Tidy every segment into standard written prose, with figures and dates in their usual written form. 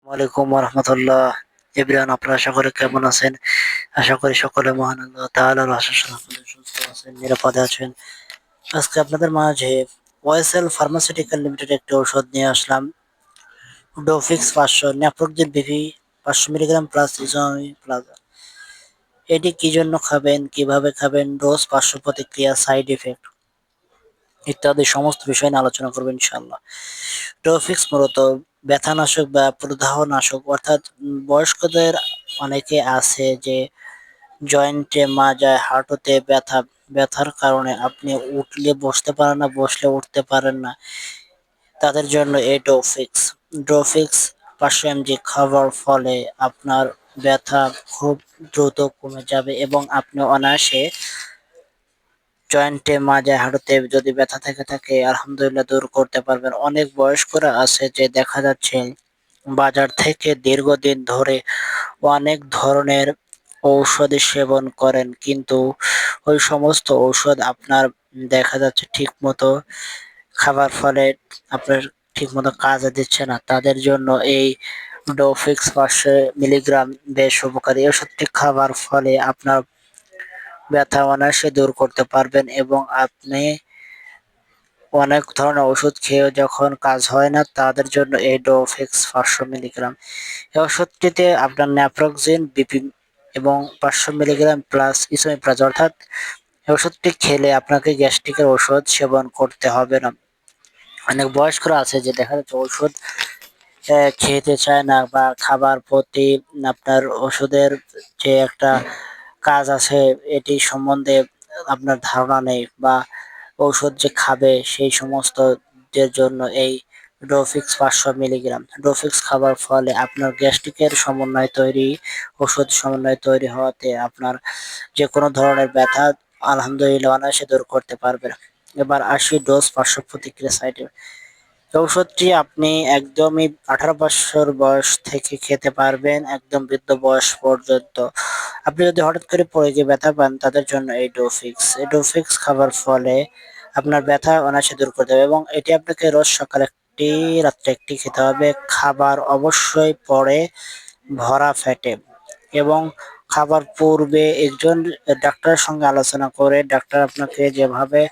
ওয়ালাইকুম রহমতুল্লাহ। এভরিওয়ান, আপনারা আশা করি কেমন আছেন? আশা করি সকলে মহান আল্লাহ তাআলার অশেষ রহমতে সুস্থ আছেন, নিরাপদে আছেন। আজকে আপনাদের মাঝে ওয়েসেল ফার্মাসিউটিক্যাল লিমিটেড একটি ঔষধ নিয়ে আসলাম। ডোফিক্স 500 ন্যাপ্রোকজেন বিভি 500 মিলিগ্রাম প্লাস ইসোমি প্লাস। এটি কি জন্য খাবেন, কিভাবে খাবেন, ডোজ, পার্শ্ব প্রতিক্রিয়া, সাইড ইফেক্ট ইত্যাদি সমস্ত বিষয় নিয়ে আলোচনা করবেন ইনশাআল্লাহ। ডোফিক্স মূলত ব্যথানাশক বা প্রদাহনাশক, অর্থাৎ বয়স্কদের অনেকে আছে যে জয়েন্টে, মাজায়, হাঁটুতে ব্যথার কারণে আপনি উঠলে বসতে পারেন না, বসলে উঠতে পারেন না। তাদের জন্য এই ডোফিক্স। ডোফিক্স 500 mg খাওয়ার ফলে আপনার ব্যথা খুব দ্রুত কমে যাবে এবং আপনি অনায়াসে জয়েন্টে, মাজায়, হাঁটুতে যদি ব্যথা থেকে থাকে আলহামদুলিল্লাহ দূর করতে পারবেন। অনেক বয়স্করা আছে যে দেখা যাচ্ছে বাজার থেকে দীর্ঘদিন ধরে অনেক ধরনের ঔষধি সেবন করেন, কিন্তু ওই সমস্ত ঔষধ আপনার দেখা যাচ্ছে ঠিক মতো খাবার ফলে আপনার ঠিক মতো কাজে দিচ্ছে না। তাদের জন্য এই ডোফিক্স 500 মিলিগ্রাম বেশ উপকারী। এই ওষুধটি খাবার ফলে আপনার ব্যথা অনায়াসে দূর করতে পারবেন এবং আপনি অনেক ধরনের ওষুধ খেয়েও যখন কাজ হয় না, তাদের জন্য এই ডোফিক্স 500 মিলিগ্রাম। এই ওষুধটিতে আপনার ন্যাপ্রোক্সেন বিপি এবং 500 মিলিগ্রাম প্লাস ইসোমিপ্রাজ, অর্থাৎ এই ওষুধটি খেলে আপনাকে গ্যাস্ট্রিকের ওষুধ সেবন করতে হবে না। অনেক বয়স্করা আছে যে দেখা যাচ্ছে ওষুধ খেতে চায় না বা খাবার প্রতি আপনার ওষুধের যে একটা কাজ আছে এটি সম্বন্ধে আপনার ধারণা নেই, বা ঔষধ যে খাবে সেই সমস্ত দের জন্য এই ডোফিক্স 500 মিলিগ্রাম। ডোফিক্স খাবার ফলে আপনার গ্যাস্ট্রিকের ওষুধ সমন্বয় তৈরি হওয়াতে আপনার যে কোনো ধরনের ব্যথা আলহামদুলিল্লাহ অনায়াসে দূর করতে পারবেন। এবার আসি ডোজ, পার্শ্ব প্রতিক্রিয়া, সাইড। ঔষধটি আপনি একদমই 18 বছর বয়স থেকে খেতে পারবেন, একদম বৃদ্ধ বয়স পর্যন্ত। আপনি যদি হঠাৎ করে পড়ে গিয়ে ব্যথা পান, তাদের জন্য এই ডোফিক্স। এই ডোফিক্স খাবার ফলে আপনার ব্যথা অনায়াসে দূর করতে হবে এবং এটি আপনাকে রোজ সকালে একটি, রাত্রে একটি খেতে হবে। খাবার অবশ্যই পরে ভরা পেটে এবং খাবার পূর্বে একজন ডাক্তারের সঙ্গে আলোচনা করে ডাক্তার আপনাকে যেভাবে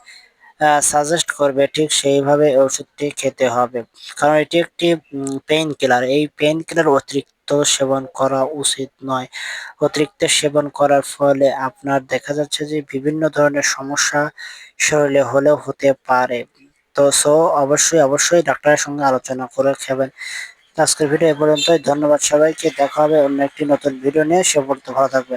সাজেস্ট করবে ঠিক সেইভাবে ওষুধটি খেতে হবে। কারণ এটি একটি পেইন কিলার। এই পেইন কিলার অতিরিক্ত সেবন করা উচিত নয়। অতিরিক্ত সেবন করার ফলে আপনার দেখা যাচ্ছে যে বিভিন্ন ধরনের সমস্যা শরীরে হলেও হতে পারে। তো অবশ্যই ডাক্তারের সঙ্গে আলোচনা করে খাবেন। আজকের ভিডিও এ পর্যন্তই। ধন্যবাদ সবাইকে। দেখা হবে অন্য একটি নতুন ভিডিও নিয়ে। সে পর্যন্ত ভালো থাকবেন।